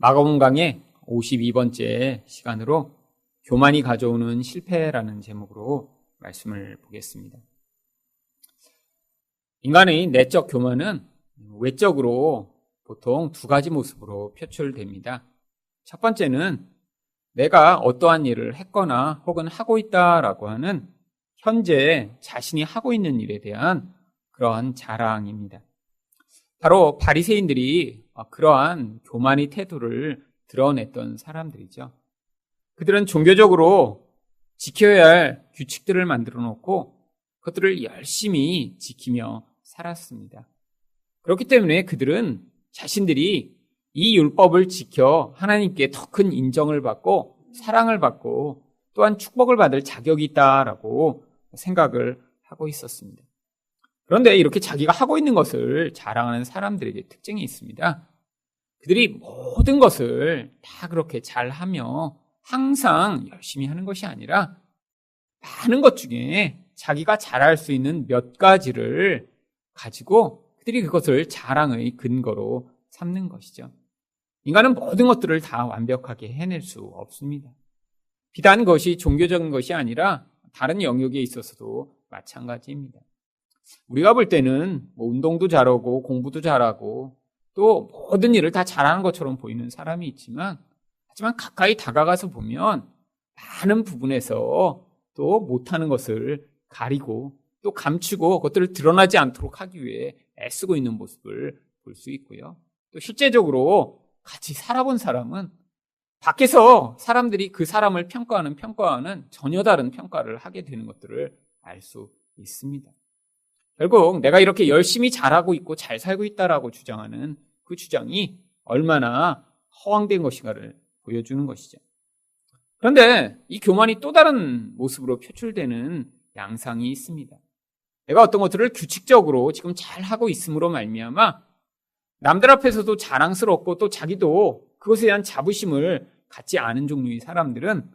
마가복음 강의 52번째 시간으로 교만이 가져오는 실패라는 제목으로 말씀을 보겠습니다. 인간의 내적 교만은 외적으로 보통 두 가지 모습으로 표출됩니다. 첫 번째는 내가 어떠한 일을 했거나 혹은 하고 있다라고 하는 현재 자신이 하고 있는 일에 대한 그러한 자랑입니다. 바로 바리새인들이 그러한 교만의 태도를 드러냈던 사람들이죠. 그들은 종교적으로 지켜야 할 규칙들을 만들어 놓고 그것들을 열심히 지키며 살았습니다. 그렇기 때문에 그들은 자신들이 이 율법을 지켜 하나님께 더 큰 인정을 받고 사랑을 받고 또한 축복을 받을 자격이 있다라고 생각을 하고 있었습니다. 그런데 이렇게 자기가 하고 있는 것을 자랑하는 사람들에게 특징이 있습니다. 그들이 모든 것을 다 그렇게 잘하며 항상 열심히 하는 것이 아니라 많은 것 중에 자기가 잘할 수 있는 몇 가지를 가지고 그들이 그것을 자랑의 근거로 삼는 것이죠. 인간은 모든 것들을 다 완벽하게 해낼 수 없습니다. 비단 그것이 종교적인 것이 아니라 다른 영역에 있어서도 마찬가지입니다. 우리가 볼 때는 운동도 잘하고 공부도 잘하고 또 모든 일을 다 잘하는 것처럼 보이는 사람이 있지만 하지만 가까이 다가가서 보면 많은 부분에서 또 못하는 것을 가리고 또 감추고 그것들을 드러나지 않도록 하기 위해 애쓰고 있는 모습을 볼 수 있고요. 또 실제적으로 같이 살아본 사람은 밖에서 사람들이 그 사람을 평가하는 전혀 다른 평가를 하게 되는 것들을 알 수 있습니다. 결국 내가 이렇게 열심히 잘하고 있고 잘 살고 있다라고 주장하는 그 주장이 얼마나 허황된 것인가를 보여주는 것이죠. 그런데 이 교만이 또 다른 모습으로 표출되는 양상이 있습니다. 내가 어떤 것들을 규칙적으로 지금 잘하고 있음으로 말미암아 남들 앞에서도 자랑스럽고 또 자기도 그것에 대한 자부심을 갖지 않은 종류의 사람들은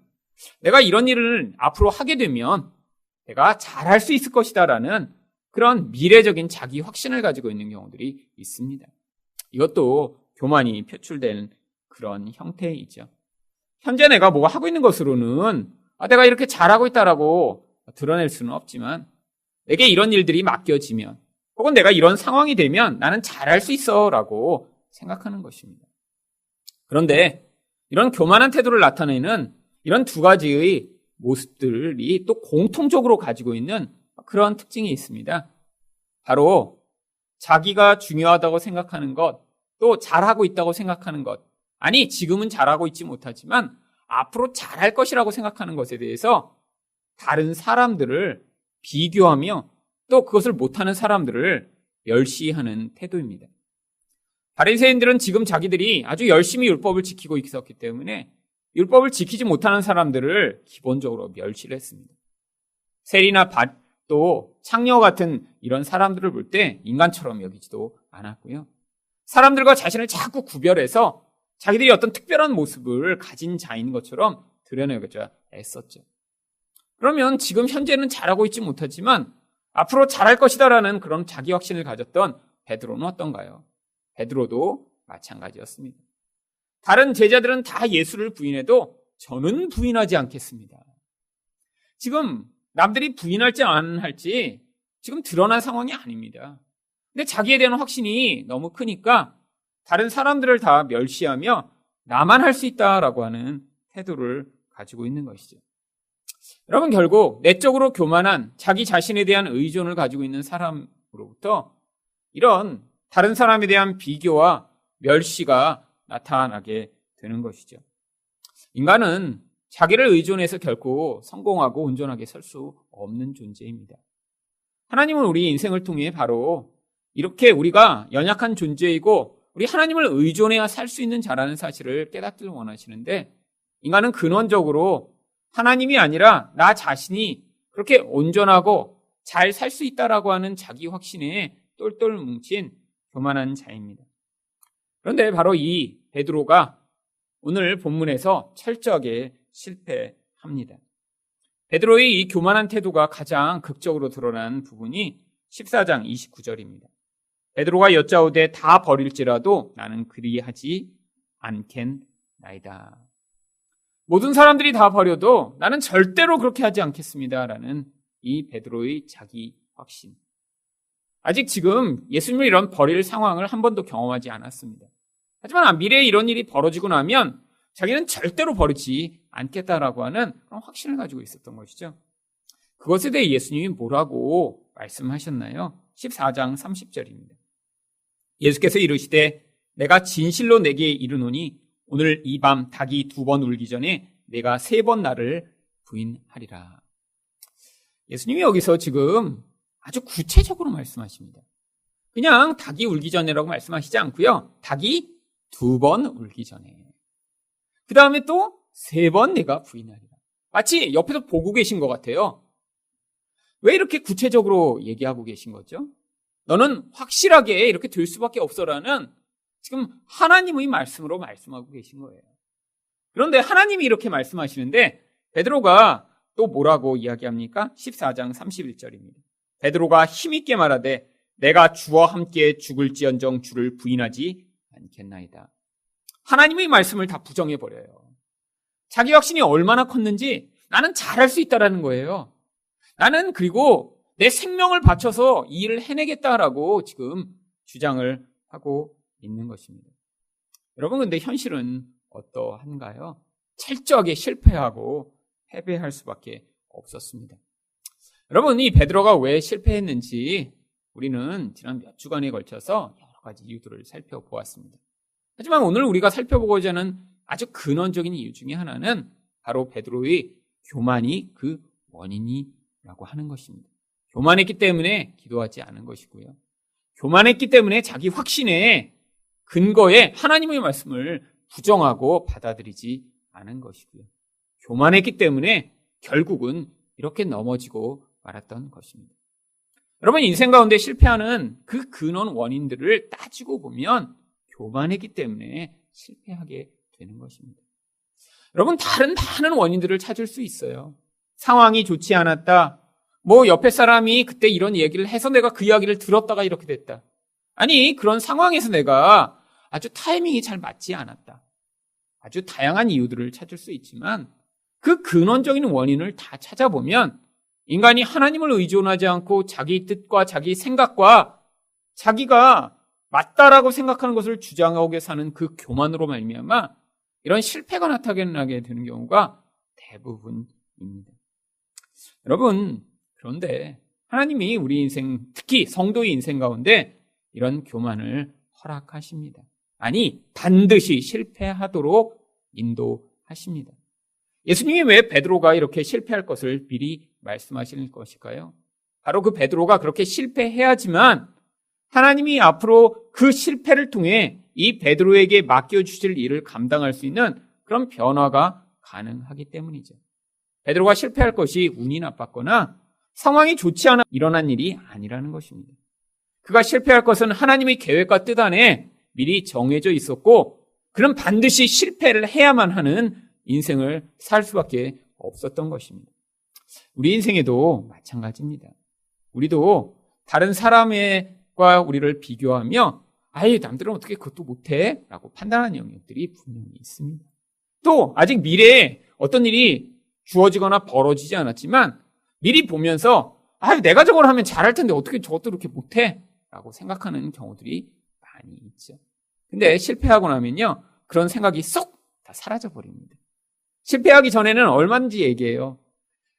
내가 이런 일을 앞으로 하게 되면 내가 잘할 수 있을 것이다라는 그런 미래적인 자기 확신을 가지고 있는 경우들이 있습니다. 이것도 교만이 표출된 그런 형태이죠. 현재 내가 뭐가 하고 있는 것으로는 내가 이렇게 잘하고 있다라고 드러낼 수는 없지만 내게 이런 일들이 맡겨지면 혹은 내가 이런 상황이 되면 나는 잘할 수 있어 라고 생각하는 것입니다. 그런데 이런 교만한 태도를 나타내는 이런 두 가지의 모습들이 또 공통적으로 가지고 있는 그런 특징이 있습니다. 바로 자기가 중요하다고 생각하는 것, 또 잘하고 있다고 생각하는 것, 아니 지금은 잘하고 있지 못하지만 앞으로 잘할 것이라고 생각하는 것에 대해서 다른 사람들을 비교하며 또 그것을 못하는 사람들을 멸시하는 태도입니다. 바리새인들은 지금 자기들이 아주 열심히 율법을 지키고 있었기 때문에 율법을 지키지 못하는 사람들을 기본적으로 멸시를 했습니다. 세리나 또 창녀 같은 이런 사람들을 볼 때 인간처럼 여기지도 않았고요. 사람들과 자신을 자꾸 구별해서 자기들이 어떤 특별한 모습을 가진 자인 것처럼 드러내고자 애썼죠. 그러면 지금 현재는 잘하고 있지 못하지만 앞으로 잘할 것이다라는 그런 자기 확신을 가졌던 베드로는 어떤가요? 베드로도 마찬가지였습니다. 다른 제자들은 다 예수를 부인해도 저는 부인하지 않겠습니다. 지금 남들이 부인할지 안 할지 지금 드러난 상황이 아닙니다. 근데 자기에 대한 확신이 너무 크니까 다른 사람들을 다 멸시하며 나만 할 수 있다라고 하는 태도를 가지고 있는 것이죠. 여러분 결국 내적으로 교만한 자기 자신에 대한 의존을 가지고 있는 사람으로부터 이런 다른 사람에 대한 비교와 멸시가 나타나게 되는 것이죠. 인간은 자기를 의존해서 결코 성공하고 온전하게 설 수 없는 존재입니다. 하나님은 우리 인생을 통해 바로 이렇게 우리가 연약한 존재이고 우리 하나님을 의존해야 살 수 있는 자라는 사실을 깨닫기를 원하시는데 인간은 근원적으로 하나님이 아니라 나 자신이 그렇게 온전하고 잘 살 수 있다라고 하는 자기 확신에 똘똘 뭉친 교만한 자입니다. 그런데 바로 이 베드로가 오늘 본문에서 철저하게 실패합니다. 베드로의 이 교만한 태도가 가장 극적으로 드러난 부분이 14장 29절입니다. 베드로가 여짜오되 다 버릴지라도 나는 그리하지 않겠나이다. 모든 사람들이 다 버려도 나는 절대로 그렇게 하지 않겠습니다라는 이 베드로의 자기 확신. 아직 지금 예수님을 이런 버릴 상황을 한 번도 경험하지 않았습니다. 하지만 미래에 이런 일이 벌어지고 나면 자기는 절대로 버리지 않겠다라고 하는 그런 확신을 가지고 있었던 것이죠. 그것에 대해 예수님이 뭐라고 말씀하셨나요? 14장 30절입니다. 예수께서 이르시되 내가 진실로 내게 이르노니 오늘 이 밤 닭이 2번 울기 전에 내가 3번 나를 부인하리라. 예수님이 여기서 지금 아주 구체적으로 말씀하십니다. 그냥 닭이 울기 전에라고 말씀하시지 않고요. 닭이 2번 울기 전에. 그 다음에 또 3번 내가 부인하리라. 마치 옆에서 보고 계신 것 같아요. 왜 이렇게 구체적으로 얘기하고 계신 거죠? 너는 확실하게 이렇게 될 수밖에 없어라는 지금 하나님의 말씀으로 말씀하고 계신 거예요. 그런데 하나님이 이렇게 말씀하시는데 베드로가 또 뭐라고 이야기합니까? 14장 31절입니다. 베드로가 힘있게 말하되 내가 주와 함께 죽을지언정 주를 부인하지 않겠나이다. 하나님의 말씀을 다 부정해버려요. 자기 확신이 얼마나 컸는지 나는 잘할 수 있다라는 거예요. 나는 그리고 내 생명을 바쳐서 이 일을 해내겠다라고 지금 주장을 하고 있는 것입니다. 여러분, 근데 현실은 어떠한가요? 철저하게 실패하고 패배할 수밖에 없었습니다. 여러분, 이 베드로가 왜 실패했는지 우리는 지난 몇 주간에 걸쳐서 여러 가지 이유들을 살펴보았습니다. 하지만 오늘 우리가 살펴보고자 하는 아주 근원적인 이유 중에 하나는 바로 베드로의 교만이 그 원인이라고 하는 것입니다. 교만했기 때문에 기도하지 않은 것이고요. 교만했기 때문에 자기 확신의 근거에 하나님의 말씀을 부정하고 받아들이지 않은 것이고요. 교만했기 때문에 결국은 이렇게 넘어지고 말았던 것입니다. 여러분, 인생 가운데 실패하는 그 근원 원인들을 따지고 보면 교만했기 때문에 실패하게 되는 것입니다. 여러분, 다른 많은 원인들을 찾을 수 있어요. 상황이 좋지 않았다. 옆에 사람이 그때 이런 얘기를 해서 내가 그 이야기를 들었다가 이렇게 됐다. 아니, 그런 상황에서 내가 아주 타이밍이 잘 맞지 않았다. 아주 다양한 이유들을 찾을 수 있지만 그 근원적인 원인을 다 찾아보면 인간이 하나님을 의존하지 않고 자기 뜻과 자기 생각과 자기가 맞다라고 생각하는 것을 주장하고 사는 그 교만으로 말미암아 이런 실패가 나타나게 되는 경우가 대부분입니다. 여러분, 그런데 하나님이 우리 인생, 특히 성도의 인생 가운데 이런 교만을 허락하십니다. 아니, 반드시 실패하도록 인도하십니다. 예수님이 왜 베드로가 이렇게 실패할 것을 미리 말씀하시는 것일까요? 바로 그 베드로가 그렇게 실패해야지만 하나님이 앞으로 그 실패를 통해 이 베드로에게 맡겨주실 일을 감당할 수 있는 그런 변화가 가능하기 때문이죠. 베드로가 실패할 것이 운이 나빴거나 상황이 좋지 않아 일어난 일이 아니라는 것입니다. 그가 실패할 것은 하나님의 계획과 뜻 안에 미리 정해져 있었고 그는 반드시 실패를 해야만 하는 인생을 살 수밖에 없었던 것입니다. 우리 인생에도 마찬가지입니다. 우리도 다른 사람과 우리를 비교하며 아예 남들은 어떻게 그것도 못해? 라고 판단하는 영역들이 분명히 있습니다. 또 아직 미래에 어떤 일이 주어지거나 벌어지지 않았지만 미리 보면서 내가 저걸 하면 잘할 텐데 어떻게 저것도 이렇게 못해? 라고 생각하는 경우들이 많이 있죠. 근데 실패하고 나면요, 그런 생각이 쏙 다 사라져 버립니다. 실패하기 전에는 얼마든지 얘기해요.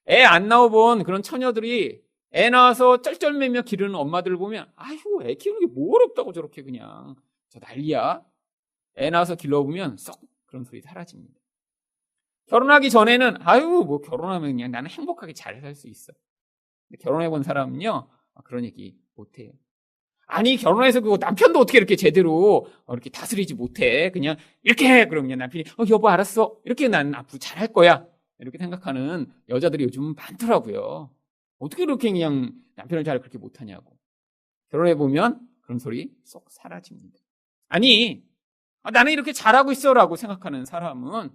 애 안 낳아본 그런 처녀들이 애 낳아서 쩔쩔매며 기르는 엄마들을 보면 아이고, 애 키우는 게 뭐 어렵다고 저렇게 그냥 저 난리야. 애 낳아서 길러보면 쏙 그런 소리 사라집니다. 결혼하기 전에는 뭐 결혼하면 그냥 나는 행복하게 잘 살 수 있어. 근데 결혼해본 사람은요, 그런 얘기 못해요. 아니, 결혼해서 그 남편도 어떻게 이렇게 제대로 이렇게 다스리지 못해. 그냥 이렇게 해. 그러면 그냥 남편이 여보 알았어. 이렇게 나는 앞으로 잘할 거야. 이렇게 생각하는 여자들이 요즘 많더라고요. 어떻게 이렇게 그냥 남편을 잘 그렇게 못하냐고. 결혼해보면 그런 소리 쏙 사라집니다. 아니, 나는 이렇게 잘하고 있어라고 생각하는 사람은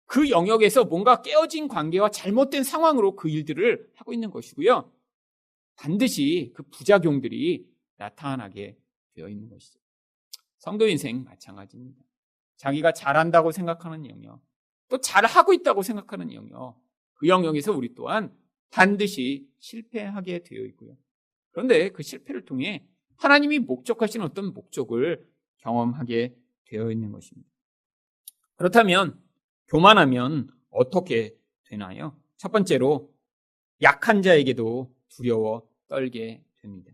그 영역에서 뭔가 깨어진 관계와 잘못된 상황으로 그 일들을 하고 있는 것이고요. 반드시 그 부작용들이 나타나게 되어 있는 것이죠. 성도 인생 마찬가지입니다. 자기가 잘한다고 생각하는 영역, 또 잘하고 있다고 생각하는 영역, 그 영역에서 우리 또한 반드시 실패하게 되어 있고요. 그런데 그 실패를 통해 하나님이 목적하신 어떤 목적을 경험하게 되어 있는 것입니다. 그렇다면 교만하면 어떻게 되나요? 첫 번째로 약한 자에게도 두려워 떨게 됩니다.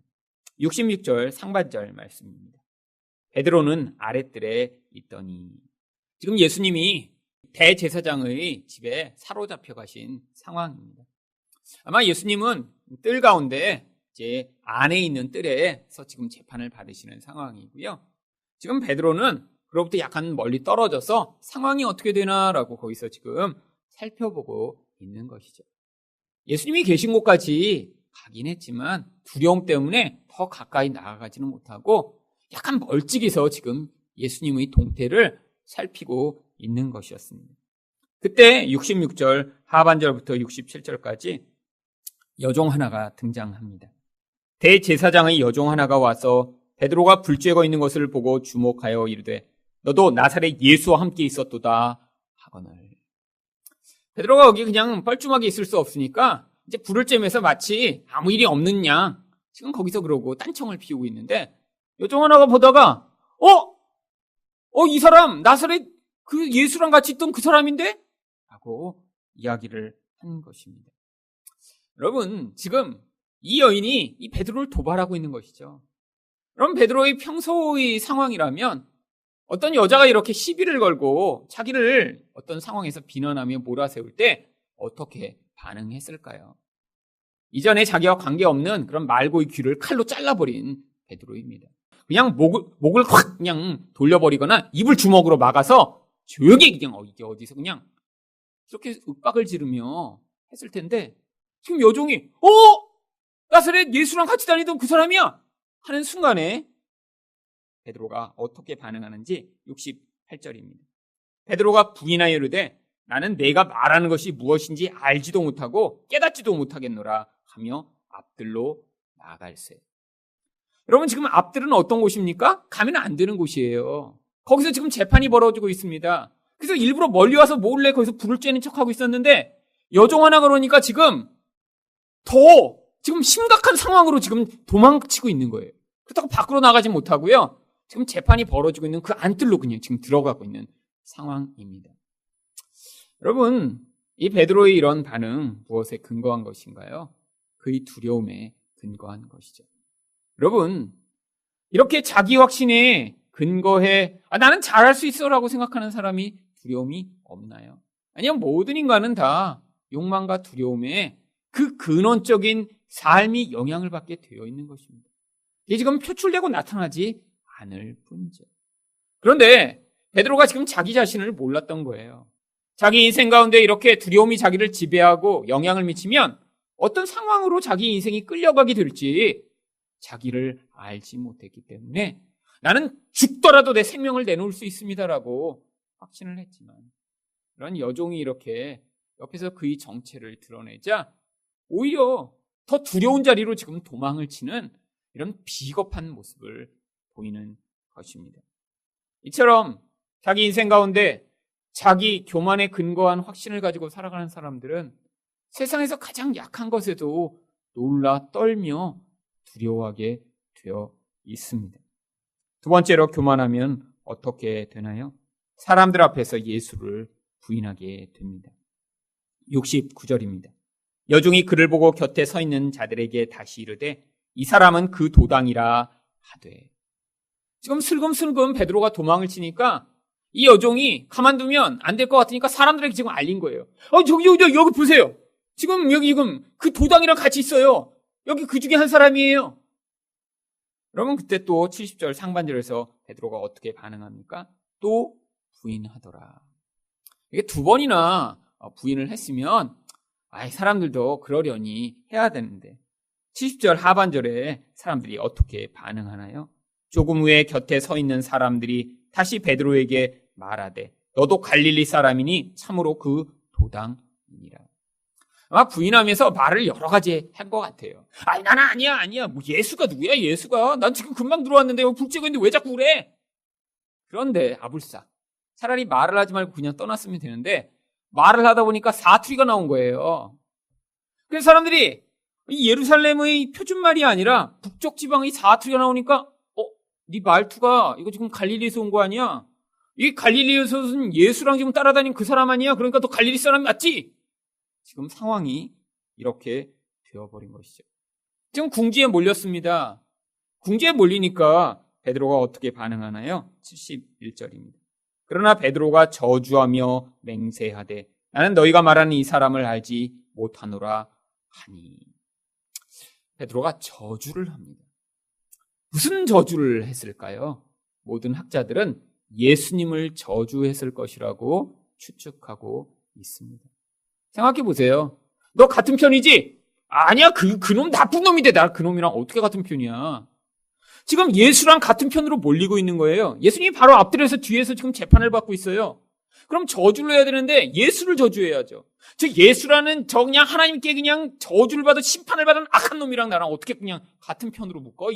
66절 상반절 말씀입니다. 베드로는 아랫뜰에 있더니, 지금 예수님이 대제사장의 집에 사로잡혀 가신 상황입니다. 아마 예수님은 뜰 가운데 이제 안에 있는 뜰에서 지금 재판을 받으시는 상황이고요. 지금 베드로는 그로부터 약간 멀리 떨어져서 상황이 어떻게 되나라고 거기서 지금 살펴보고 있는 것이죠. 예수님이 계신 곳까지 가긴 했지만 두려움 때문에 더 가까이 나아가지는 못하고 약간 멀찍이서 지금 예수님의 동태를 살피고 있는 것이었습니다. 그때 66절 하반절부터 67절까지 여종 하나가 등장합니다. 대제사장의 여종 하나가 와서 베드로가 불 쬐고 있는 것을 보고 주목하여 이르되 너도 나사렛 예수와 함께 있었도다 하거늘. 베드로가 거기 그냥 뻘쭘하게 있을 수 없으니까 이제 불을 쬐면서 마치 아무 일이 없는 양 지금 거기서 그러고 딴청을 피우고 있는데 여종 하나가 보다가 이 사람 나사렛 그 예수랑 같이 있던 그 사람인데? 라고 이야기를 한 것입니다. 여러분, 지금 이 여인이 이 베드로를 도발하고 있는 것이죠. 그럼 베드로의 평소의 상황이라면 어떤 여자가 이렇게 시비를 걸고 자기를 어떤 상황에서 비난하며 몰아세울 때 어떻게 반응했을까요? 이전에 자기와 관계없는 그런 말고의 귀를 칼로 잘라버린 베드로입니다. 그냥 목을 확 그냥 돌려버리거나 입을 주먹으로 막아서 조용히 그냥 이게 어디서 그냥 이렇게 윽박을 지르며 했을 텐데 지금 여종이 나사렛 예수랑 같이 다니던 그 사람이야 하는 순간에 베드로가 어떻게 반응하는지 68절입니다. 베드로가 부인하여 이르되 나는 내가 말하는 것이 무엇인지 알지도 못하고 깨닫지도 못하겠노라 하며 앞들로 나아갈세. 여러분, 지금 앞들은 어떤 곳입니까? 가면 안 되는 곳이에요. 거기서 지금 재판이 벌어지고 있습니다. 그래서 일부러 멀리 와서 몰래 거기서 불을 쬐는 척하고 있었는데 여종 하나 그러니까 지금 더 지금 심각한 상황으로 지금 도망치고 있는 거예요. 그렇다고 밖으로 나가지 못하고요. 지금 재판이 벌어지고 있는 그 안뜰로 그냥 지금 들어가고 있는 상황입니다. 여러분, 이 베드로의 이런 반응 무엇에 근거한 것인가요? 그의 두려움에 근거한 것이죠. 여러분, 이렇게 자기 확신에 근거해 나는 잘할 수 있어라고 생각하는 사람이 두려움이 없나요? 아니면 모든 인간은 다 욕망과 두려움에 그 근원적인 삶이 영향을 받게 되어 있는 것입니다. 이게 지금 표출되고 나타나지 않을 뿐이죠. 그런데 베드로가 지금 자기 자신을 몰랐던 거예요. 자기 인생 가운데 이렇게 두려움이 자기를 지배하고 영향을 미치면 어떤 상황으로 자기 인생이 끌려가게 될지 자기를 알지 못했기 때문에 나는 죽더라도 내 생명을 내놓을 수 있습니다라고 확신을 했지만 그런 여종이 이렇게 옆에서 그의 정체를 드러내자 오히려 더 두려운 자리로 지금 도망을 치는 이런 비겁한 모습을 보이는 것입니다. 이처럼 자기 인생 가운데 자기 교만에 근거한 확신을 가지고 살아가는 사람들은 세상에서 가장 약한 것에도 놀라 떨며 두려워하게 되어 있습니다. 두 번째로 교만하면 어떻게 되나요? 사람들 앞에서 예수를 부인하게 됩니다. 69절입니다. 여종이 그를 보고 곁에 서 있는 자들에게 다시 이르되 이 사람은 그 도당이라 하되. 지금 슬금슬금 베드로가 도망을 치니까 이 여종이 가만두면 안 될 것 같으니까 사람들에게 지금 알린 거예요. 여기 보세요. 여기 그 도당이랑 같이 있어요. 여기 그 중에 한 사람이에요. 여러분, 그때 또 70절 상반절에서 베드로가 어떻게 반응합니까? 또 부인하더라. 이게 두 번이나 부인을 했으면 사람들도 그러려니 해야 되는데 70절 하반절에 사람들이 어떻게 반응하나요? 조금 후에 곁에 서 있는 사람들이 다시 베드로에게 말하되 너도 갈릴리 사람이니 참으로 그 도당이니라. 아마 부인하면서 말을 여러 가지 한 것 같아요. 나는 아니야. 뭐 예수가 누구야, 예수가. 난 지금 금방 들어왔는데 불 쬐고 있는데 왜 자꾸 그래? 그런데 아불싹 차라리 말을 하지 말고 그냥 떠났으면 되는데 말을 하다 보니까 사투리가 나온 거예요. 그래서 사람들이 이 예루살렘의 표준말이 아니라 북쪽 지방의 사투리가 나오니까 네 말투가 이거 지금 갈릴리에서 온 거 아니야? 이 갈릴리에서는 예수랑 지금 따라다닌 그 사람 아니야? 그러니까 너 갈릴리 사람 맞지? 지금 상황이 이렇게 되어버린 것이죠. 지금 궁지에 몰렸습니다. 궁지에 몰리니까 베드로가 어떻게 반응하나요? 71절입니다. 그러나 베드로가 저주하며 맹세하되 나는 너희가 말하는 이 사람을 알지 못하노라 하니. 베드로가 저주를 합니다. 무슨 저주를 했을까요? 모든 학자들은 예수님을 저주했을 것이라고 추측하고 있습니다. 생각해 보세요. 너 같은 편이지? 아니야, 그놈 나쁜 놈인데 나 그놈이랑 어떻게 같은 편이야? 지금 예수랑 같은 편으로 몰리고 있는 거예요. 예수님이 바로 앞들에서 뒤에서 지금 재판을 받고 있어요. 그럼 저주를 해야 되는데 예수를 저주해야죠. 즉 예수라는 저 그냥 하나님께 그냥 저주를 받아 심판을 받은 악한 놈이랑 나랑 어떻게 그냥 같은 편으로 묶어?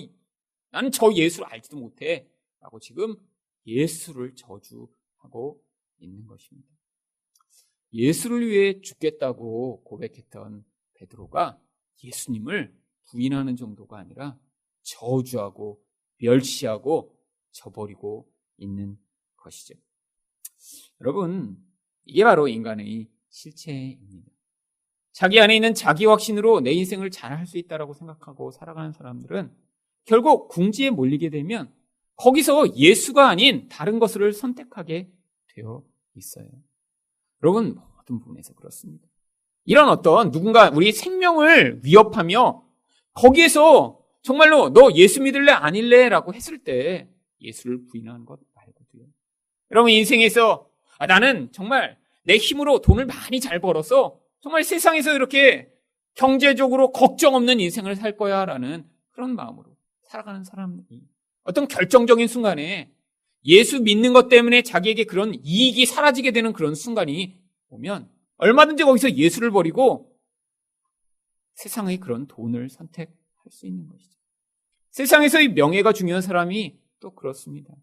나는 저 예수를 알지도 못해. 라고 지금 예수를 저주하고 있는 것입니다. 예수를 위해 죽겠다고 고백했던 베드로가 예수님을 부인하는 정도가 아니라 저주하고 멸시하고 저버리고 있는 것이죠. 여러분, 이게 바로 인간의 실체입니다. 자기 안에 있는 자기 확신으로 내 인생을 잘할 수 있다고 생각하고 살아가는 사람들은 결국 궁지에 몰리게 되면 거기서 예수가 아닌 다른 것을 선택하게 되어 있어요. 여러분, 모든 부분에서 그렇습니다. 이런 어떤 누군가 우리 생명을 위협하며 거기에서 정말로 너 예수 믿을래 아닐래? 라고 했을 때 예수를 부인하는 것 말고도요. 여러분 인생에서 나는 정말 내 힘으로 돈을 많이 잘 벌어서 정말 세상에서 이렇게 경제적으로 걱정 없는 인생을 살 거야 라는 그런 마음으로 살아가는 사람이 어떤 결정적인 순간에 예수 믿는 것 때문에 자기에게 그런 이익이 사라지게 되는 그런 순간이 오면 얼마든지 거기서 예수를 버리고 세상의 그런 돈을 선택할 수 있는 것이죠. 세상에서의 명예가 중요한 사람이 또 그렇습니다.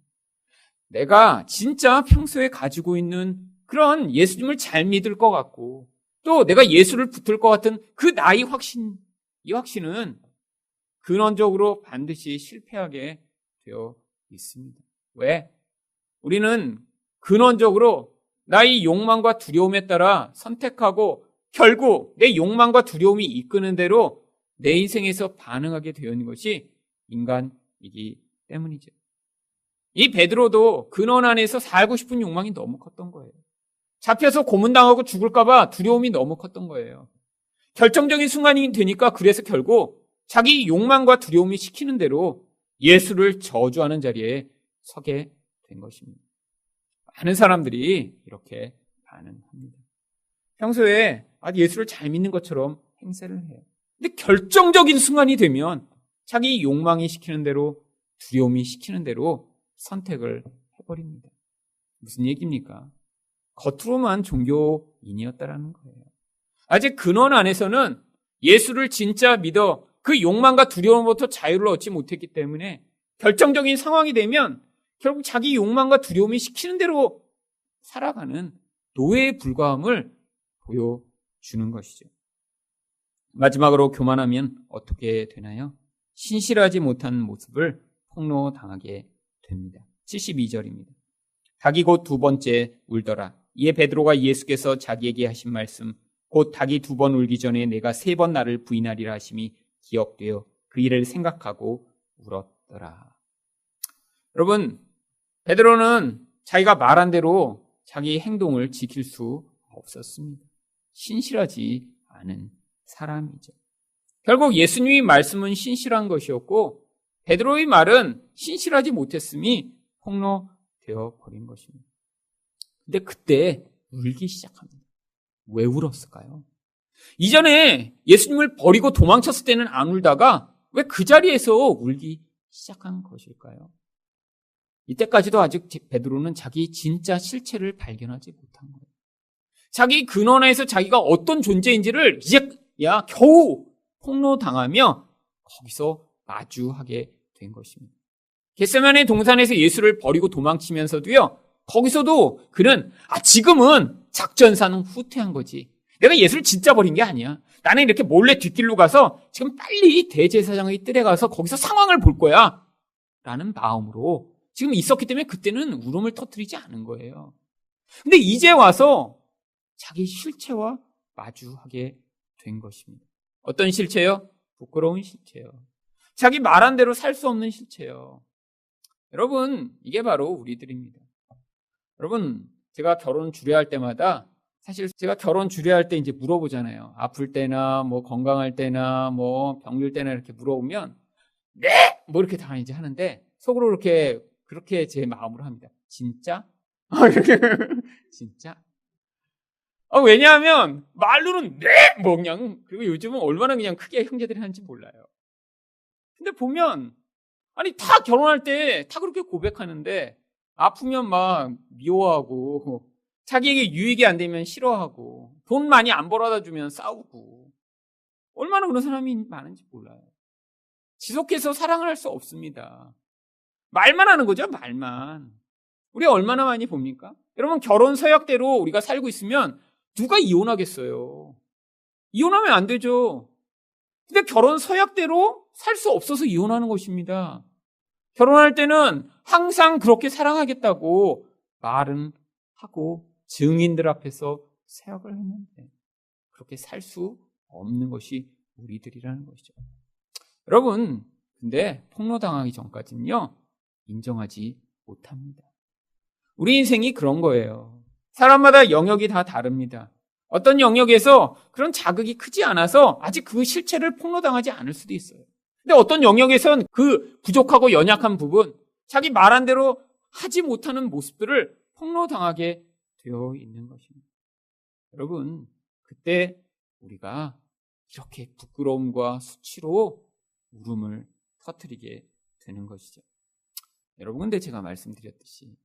내가 진짜 평소에 가지고 있는 그런 예수님을 잘 믿을 것 같고 또 내가 예수를 붙을 것 같은 그 나의 확신, 이 확신은 근원적으로 반드시 실패하게 되어 있습니다. 왜? 우리는 근원적으로 나의 욕망과 두려움에 따라 선택하고 결국 내 욕망과 두려움이 이끄는 대로 내 인생에서 반응하게 되어 있는 것이 인간이기 때문이죠. 이 베드로도 근원 안에서 살고 싶은 욕망이 너무 컸던 거예요. 잡혀서 고문당하고 죽을까봐 두려움이 너무 컸던 거예요. 결정적인 순간이 되니까 그래서 결국 자기 욕망과 두려움이 시키는 대로 예수를 저주하는 자리에 서게 된 것입니다. 많은 사람들이 이렇게 반응합니다. 평소에 예수를 잘 믿는 것처럼 행세를 해요. 근데 결정적인 순간이 되면 자기 욕망이 시키는 대로 두려움이 시키는 대로 선택을 해버립니다. 무슨 얘기입니까? 겉으로만 종교인이었다라는 거예요. 아직 근원 안에서는 예수를 진짜 믿어 그 욕망과 두려움부터 자유를 얻지 못했기 때문에 결정적인 상황이 되면 결국 자기 욕망과 두려움이 시키는 대로 살아가는 노예에 불과함을 보여주는 것이죠. 마지막으로 교만하면 어떻게 되나요? 신실하지 못한 모습을 폭로당하게 됩니다. 72절입니다. 닭이 곧 두 번째 울더라. 이에 베드로가 예수께서 자기에게 하신 말씀 곧 닭이 두 번 울기 전에 내가 세 번 나를 부인하리라 하심이 기억되어 그 일을 생각하고 울었더라. 여러분, 베드로는 자기가 말한 대로 자기 행동을 지킬 수 없었습니다. 신실하지 않은 사람이죠. 결국 예수님의 말씀은 신실한 것이었고 베드로의 말은 신실하지 못했음이 폭로되어 버린 것입니다. 근데 그때 울기 시작합니다. 왜 울었을까요? 이전에 예수님을 버리고 도망쳤을 때는 안 울다가 왜 그 자리에서 울기 시작한 것일까요? 이때까지도 아직 베드로는 자기 진짜 실체를 발견하지 못한 거예요. 자기 근원에서 자기가 어떤 존재인지를 이제야 겨우 폭로당하며 거기서 마주하게 된 것입니다. 겟세마네 동산에서 예수를 버리고 도망치면서도요, 거기서도 그는 지금은 작전사는 후퇴한 거지. 내가 예수를 진짜 버린 게 아니야. 나는 이렇게 몰래 뒷길로 가서 지금 빨리 대제사장의 뜰에 가서 거기서 상황을 볼 거야. 라는 마음으로 지금 있었기 때문에 그때는 울음을 터뜨리지 않은 거예요. 근데 이제 와서 자기 실체와 마주하게 된 것입니다. 어떤 실체요? 부끄러운 실체요. 자기 말한 대로 살 수 없는 실체요. 여러분, 이게 바로 우리들입니다. 여러분, 제가 결혼 주례할 때마다 사실 제가 결혼 주례할 때 이제 물어보잖아요. 아플 때나 뭐 건강할 때나 뭐 병들 때나 이렇게 물어보면 네! 뭐 이렇게 다 이제 하는데 속으로 그렇게 제 마음으로 합니다. 진짜? 진짜? 왜냐하면 말로는 네! 뭐 그냥 그리고 요즘은 얼마나 그냥 크게 형제들이 하는지 몰라요. 근데 보면 다 결혼할 때 다 그렇게 고백하는데 아프면 막 미워하고 자기에게 유익이 안 되면 싫어하고 돈 많이 안 벌어다 주면 싸우고 얼마나 그런 사람이 많은지 몰라요. 지속해서 사랑을 할 수 없습니다. 말만 하는 거죠, 말만. 우리가 얼마나 많이 봅니까? 여러분, 결혼 서약대로 우리가 살고 있으면 누가 이혼하겠어요? 이혼하면 안 되죠. 근데 결혼 서약대로 살 수 없어서 이혼하는 것입니다. 결혼할 때는 항상 그렇게 사랑하겠다고 말은 하고 증인들 앞에서 서약을 했는데 그렇게 살 수 없는 것이 우리들이라는 것이죠. 여러분, 근데 폭로당하기 전까지는요, 인정하지 못합니다. 우리 인생이 그런 거예요. 사람마다 영역이 다 다릅니다. 어떤 영역에서 그런 자극이 크지 않아서 아직 그 실체를 폭로당하지 않을 수도 있어요. 근데 어떤 영역에선 그 부족하고 연약한 부분, 자기 말한 대로 하지 못하는 모습들을 폭로당하게 되어 있는 것입니다. 여러분, 그때 우리가 이렇게 부끄러움과 수치로 울음을 터뜨리게 되는 것이죠. 여러분, 근데 제가 말씀드렸듯이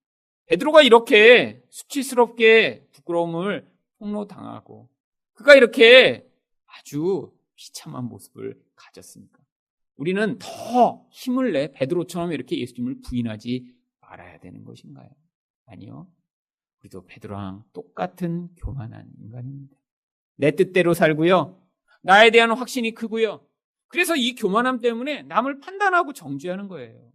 베드로가 이렇게 수치스럽게 부끄러움을 폭로당하고 그가 이렇게 아주 비참한 모습을 가졌습니까? 우리는 더 힘을 내 베드로처럼 이렇게 예수님을 부인하지 말아야 되는 것인가요? 아니요. 우리도 베드로랑 똑같은 교만한 인간입니다. 내 뜻대로 살고요. 나에 대한 확신이 크고요. 그래서 이 교만함 때문에 남을 판단하고 정죄하는 거예요.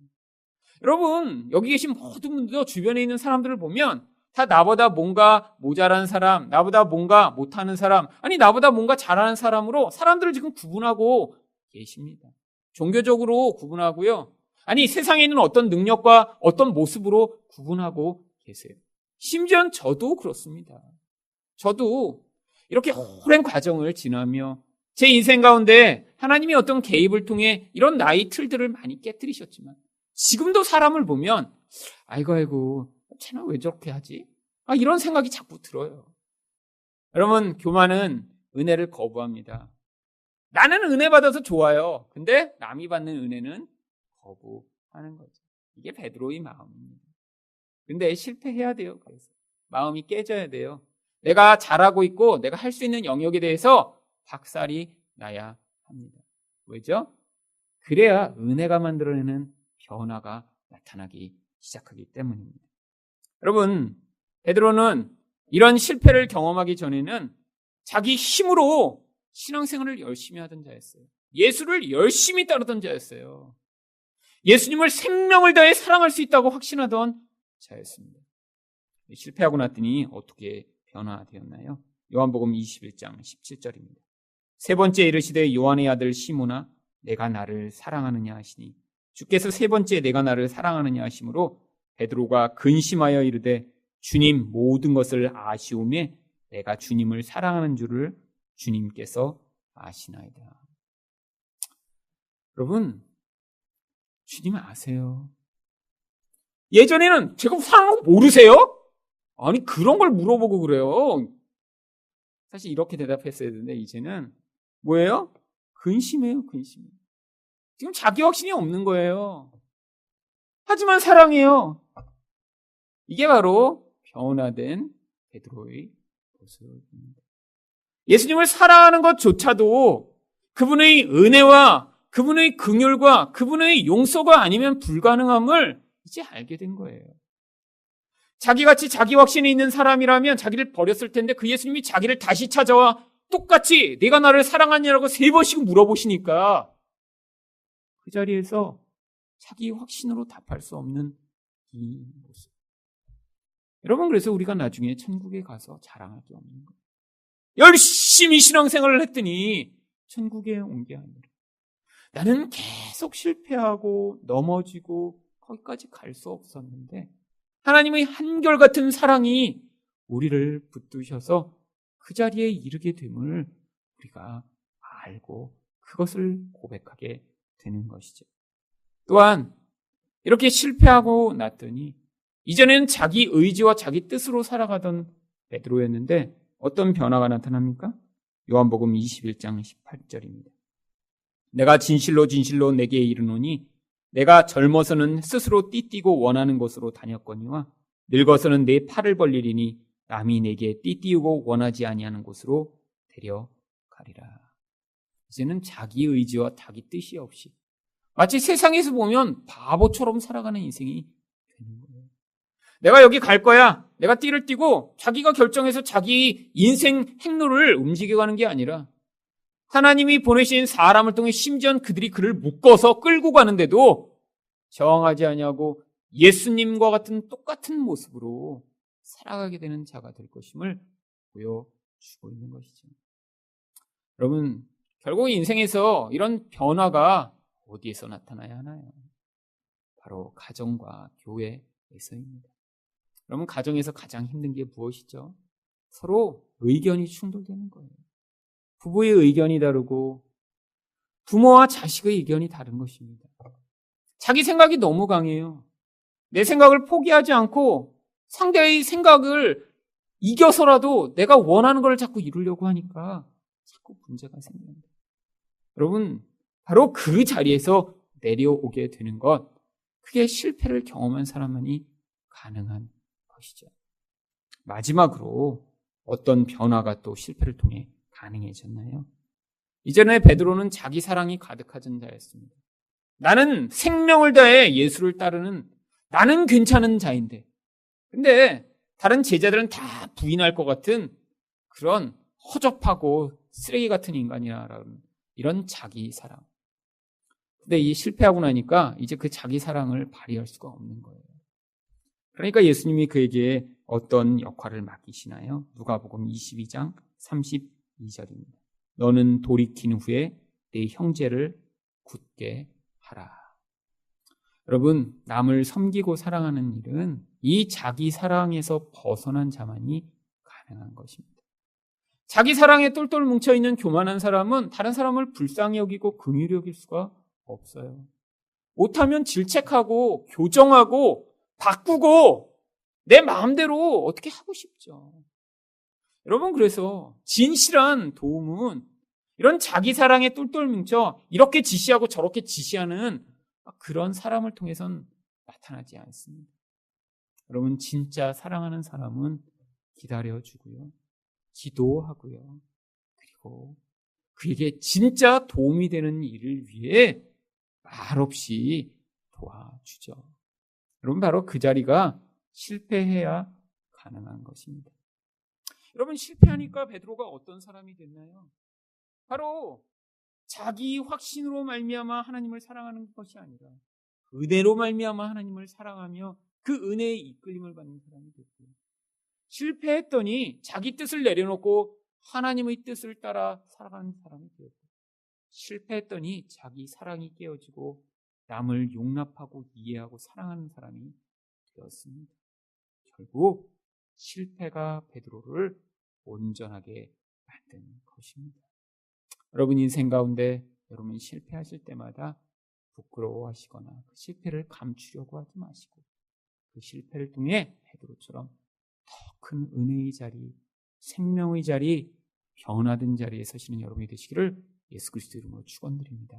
여러분, 여기 계신 모든 분들도 주변에 있는 사람들을 보면 다 나보다 뭔가 모자란 사람, 나보다 뭔가 못하는 사람, 나보다 뭔가 잘하는 사람으로 사람들을 지금 구분하고 계십니다. 종교적으로 구분하고요. 세상에 있는 어떤 능력과 어떤 모습으로 구분하고 계세요. 심지어 저도 그렇습니다. 저도 이렇게 오랜 과정을 지나며 제 인생 가운데 하나님이 어떤 개입을 통해 이런 나의 틀들을 많이 깨뜨리셨지만 지금도 사람을 보면 아이고 쟤는 왜 저렇게 하지? 이런 생각이 자꾸 들어요. 여러분, 교만은 은혜를 거부합니다. 나는 은혜 받아서 좋아요. 근데 남이 받는 은혜는 거부하는 거죠. 이게 베드로의 마음입니다. 근데 실패해야 돼요. 그래서 마음이 깨져야 돼요. 내가 잘하고 있고 내가 할 수 있는 영역에 대해서 박살이 나야 합니다. 왜죠? 그래야 은혜가 만들어내는 변화가 나타나기 시작하기 때문입니다. 여러분, 베드로는 이런 실패를 경험하기 전에는 자기 힘으로 신앙생활을 열심히 하던 자였어요. 예수를 열심히 따르던 자였어요. 예수님을 생명을 다해 사랑할 수 있다고 확신하던 자였습니다. 실패하고 났더니 어떻게 변화되었나요? 요한복음 21장 17절입니다. 세 번째 이르시되 요한의 아들 시몬아 내가 나를 사랑하느냐 하시니 주께서 세 번째 내가 나를 사랑하느냐 하심으로 베드로가 근심하여 이르되 주님 모든 것을 아시오매 내가 주님을 사랑하는 줄을 주님께서 아시나이다. 여러분, 주님 아세요. 예전에는 제가 사랑하는 거 모르세요? 그런 걸 물어보고 그래요. 사실 이렇게 대답했어야 되는데 이제는 뭐예요? 근심해요, 근심. 지금 자기 확신이 없는 거예요. 하지만 사랑해요. 이게 바로 변화된 베드로의 모습입니다. 예수님을 사랑하는 것조차도 그분의 은혜와 그분의 긍휼과 그분의 용서가 아니면 불가능함을 이제 알게 된 거예요. 자기같이 자기 확신이 있는 사람이라면 자기를 버렸을 텐데 그 예수님이 자기를 다시 찾아와 똑같이 내가 나를 사랑하냐라고 3번씩 물어보시니까 그 자리에서 자기 확신으로 답할 수 없는 이 모습. 여러분, 그래서 우리가 나중에 천국에 가서 자랑할 게 없는 거예요. 열심히 신앙생활을 했더니 천국에 온 게 아니라 나는 계속 실패하고 넘어지고 거기까지 갈 수 없었는데 하나님의 한결같은 사랑이 우리를 붙드셔서 그 자리에 이르게 됨을 우리가 알고 그것을 고백하게 되는 것이죠. 또한 이렇게 실패하고 났더니 이전에는 자기 의지와 자기 뜻으로 살아가던 베드로였는데 어떤 변화가 나타납니까? 요한복음 21장 18절입니다. 내가 진실로 진실로 내게 이르노니 내가 젊어서는 스스로 띠띠고 원하는 곳으로 다녔거니와 늙어서는 내 팔을 벌리리니 남이 내게 띠띠우고 원하지 아니하는 곳으로 데려가리라. 이제는 자기 의지와 자기 뜻이 없이 마치 세상에서 보면 바보처럼 살아가는 인생이 되는 거예요. 내가 여기 갈 거야. 내가 띠를 띠고 자기가 결정해서 자기 인생 행로를 움직여가는 게 아니라 하나님이 보내신 사람을 통해 심지어 그들이 그를 묶어서 끌고 가는데도 저항하지 아니하고 예수님과 같은 똑같은 모습으로 살아가게 되는 자가 될 것임을 보여주고 있는 것이죠. 여러분, 결국 인생에서 이런 변화가 어디에서 나타나야 하나요? 바로 가정과 교회에서입니다. 여러분, 가정에서 가장 힘든 게 무엇이죠? 서로 의견이 충돌되는 거예요. 부부의 의견이 다르고 부모와 자식의 의견이 다른 것입니다. 자기 생각이 너무 강해요. 내 생각을 포기하지 않고 상대의 생각을 이겨서라도 내가 원하는 걸 자꾸 이루려고 하니까 자꾸 문제가 생깁니다. 여러분, 바로 그 자리에서 내려오게 되는 것, 그게 실패를 경험한 사람만이 가능한 것이죠. 마지막으로 어떤 변화가 또 실패를 통해 가능해졌나요? 이전에 베드로는 자기 사랑이 가득한 자였습니다. 나는 생명을 다해 예수를 따르는 나는 괜찮은 자인데, 근데 다른 제자들은 다 부인할 것 같은 그런 허접하고 쓰레기 같은 인간이라는 이런 자기 사랑. 근데 이 실패하고 나니까 이제 그 자기 사랑을 발휘할 수가 없는 거예요. 그러니까 예수님이 그에게 어떤 역할을 맡기시나요? 누가복음 22장 32절입니다. 너는 돌이킨 후에 내 형제를 굳게 하라. 여러분, 남을 섬기고 사랑하는 일은 이 자기 사랑에서 벗어난 자만이 가능한 것입니다. 자기 사랑에 똘똘 뭉쳐있는 교만한 사람은 다른 사람을 불쌍히 여기고 긍휼히 여길 수가 없어요. 못하면 질책하고 교정하고 바꾸고 내 마음대로 어떻게 하고 싶죠. 여러분, 그래서 진실한 도움은 이런 자기 사랑에 똘똘 뭉쳐 이렇게 지시하고 저렇게 지시하는 그런 사람을 통해선 나타나지 않습니다. 여러분, 진짜 사랑하는 사람은 기다려주고요, 기도하고요, 그리고 그에게 진짜 도움이 되는 일을 위해 말없이 도와주죠. 여러분, 바로 그 자리가 실패해야 가능한 것입니다. 여러분, 실패하니까 베드로가 어떤 사람이 됐나요? 바로 자기 확신으로 말미암아 하나님을 사랑하는 것이 아니라 은혜로 말미암아 하나님을 사랑하며 그 은혜의 이끌림을 받는 사람이 됐고요. 실패했더니 자기 뜻을 내려놓고 하나님의 뜻을 따라 살아가는 사람이 되었고, 실패했더니 자기 사랑이 깨어지고 남을 용납하고 이해하고 사랑하는 사람이 되었습니다. 결국 실패가 베드로를 온전하게 만든 것입니다. 여러분 인생 가운데 여러분이 실패하실 때마다 부끄러워하시거나 그 실패를 감추려고 하지 마시고 그 실패를 통해 베드로처럼 더 큰 은혜의 자리, 생명의 자리, 변화된 자리에 서시는 여러분이 되시기를 예수 그리스도 이름으로 축원드립니다.